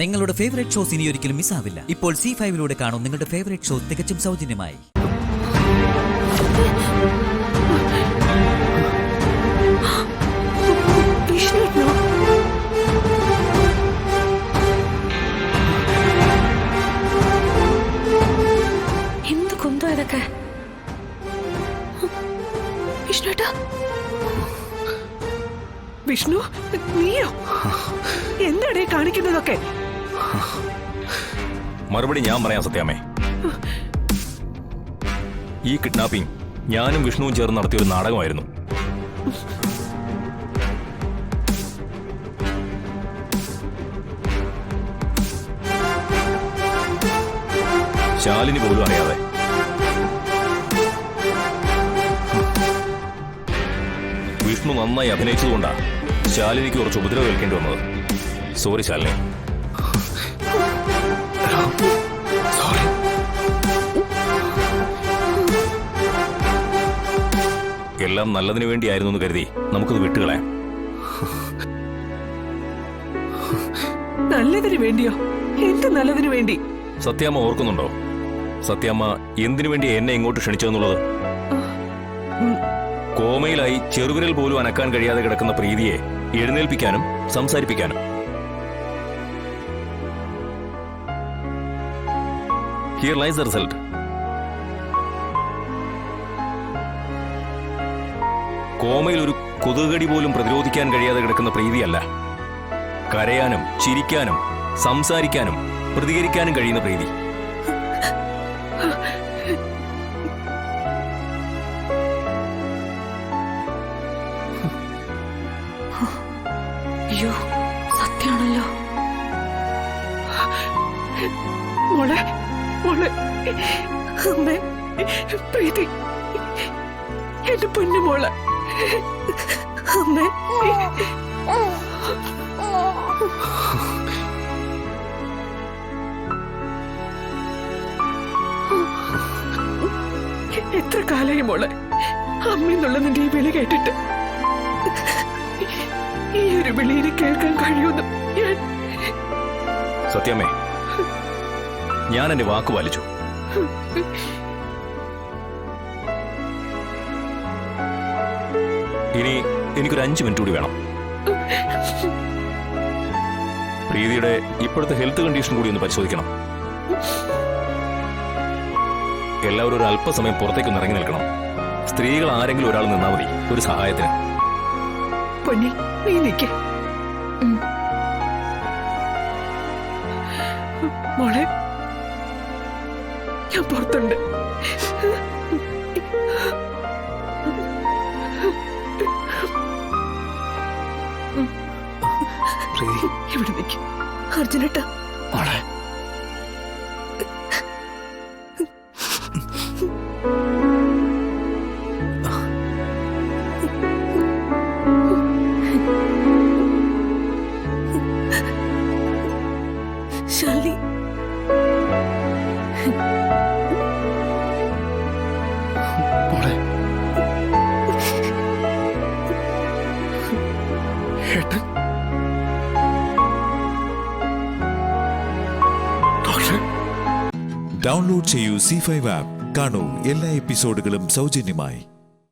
നിങ്ങളുടെ favourite shows ഇനി ഒരിക്കലും മിസ്സാവില്ല. ഇപ്പോൾ C5 കാണും നിങ്ങളുടെ ഫേവറേറ്റ് ഷോ തികച്ചും സൗജന്യമായി. എന്ത് കുന്തോ ഇതൊക്കെ? വിഷ്ണുട്ടാ, വിഷ്ണു, നീയോ? എന്താടേ കാണിക്കുന്നതൊക്കെ? മറുപടി ഞാൻ പറയാം സത്യാമ്മേ. ഈ കിഡ്നാപ്പിംഗ് ഞാനും വിഷ്ണുവും ചേർന്ന് നടത്തിയൊരു നാടകമായിരുന്നു. ശാലിനി പോലും അറിയാതെ. വിഷ്ണു നന്നായി അഭിനയിച്ചതുകൊണ്ടാ ശാലിനിക്ക് കുറച്ച് ഉപദ്രവം ഏൽക്കേണ്ടി വന്നത്. സോറി ശാലിനി. എല്ലാം നല്ലതിനു വേണ്ടിയായിരുന്നു എന്ന് കരുതി നമുക്കത് വിട്ടുകളയാം. നല്ലതിനു വേണ്ടിയോ? എന്ത് നല്ലതിനു വേണ്ടി? സത്യാമ്മ ഓർക്കുന്നുണ്ടോ? സത്യാമ്മ എന്തിനു വേണ്ടി എന്നെ ഇങ്ങോട്ട് ക്ഷണിച്ചതെന്നുള്ളത്? കോമയിലായി ചെറുവിരൽ പോലും അനക്കാൻ കഴിയാതെ കിടക്കുന്ന പ്രീതിയെ എഴുന്നേൽപ്പിക്കാനും സംസാരിപ്പിക്കാനും. Here lies the result. കോമയിൽ ഒരു കൊതുകടി പോലും പ്രതിരോധിക്കാൻ കഴിയാതെ കിടക്കുന്ന പ്രീതിയല്ല, കരയാനും ചിരിക്കാനും സംസാരിക്കാനും പ്രതികരിക്കാനും കഴിയുന്ന പ്രീതി. അയ്യോ, സത്യാണല്ലോ. മോളെ, മോളെ, അമ്മേ, പ്രീതി, എന്റെ പൊന്നു മോളെ, അമ്മേ. എത്ര കാലായി മോളെ അമ്മയെന്നുള്ള നിന്റെ ഈ വിളി കേട്ടിട്ട്? ഈ ഒരു വിളിയിൽ കേൾക്കാൻ കഴിയുന്നു ഞാൻ. സത്യമേ, ഞാൻ എന്റെ വാക്ക് പാലിച്ചു. ഇനി എനിക്കൊരു 5 മിനിറ്റ് കൂടി വേണം. പ്രീതിയുടെ ഇപ്പോഴത്തെ ഹെൽത്ത് കണ്ടീഷൻ കൂടി ഒന്ന് പരിശോധിക്കണം. എല്ലാവരും ഒരു അല്പസമയം പുറത്തേക്കൊന്ന് ഇറങ്ങി നിൽക്കണം. സ്ത്രീകൾ ആരെങ്കിലും ഒരാൾ നിന്നാ മതി ഒരു സഹായത്തിന്. പൊന്നി, നീ നിൽക്ക് മോളെ, ഞാൻ പുറത്തുണ്ട്. ഇവിടെ നിൽക്ക് അർജുനേട്ടാ. മോളെ, ശാലിനി, മോളെ, ഏട്ടൻ ഡൗൺലോഡ് ചെയ്യൂ C5 ആപ്പ്. കാണൂ എല്ലാ എപ്പിസോഡുകളും സൗജന്യമായി.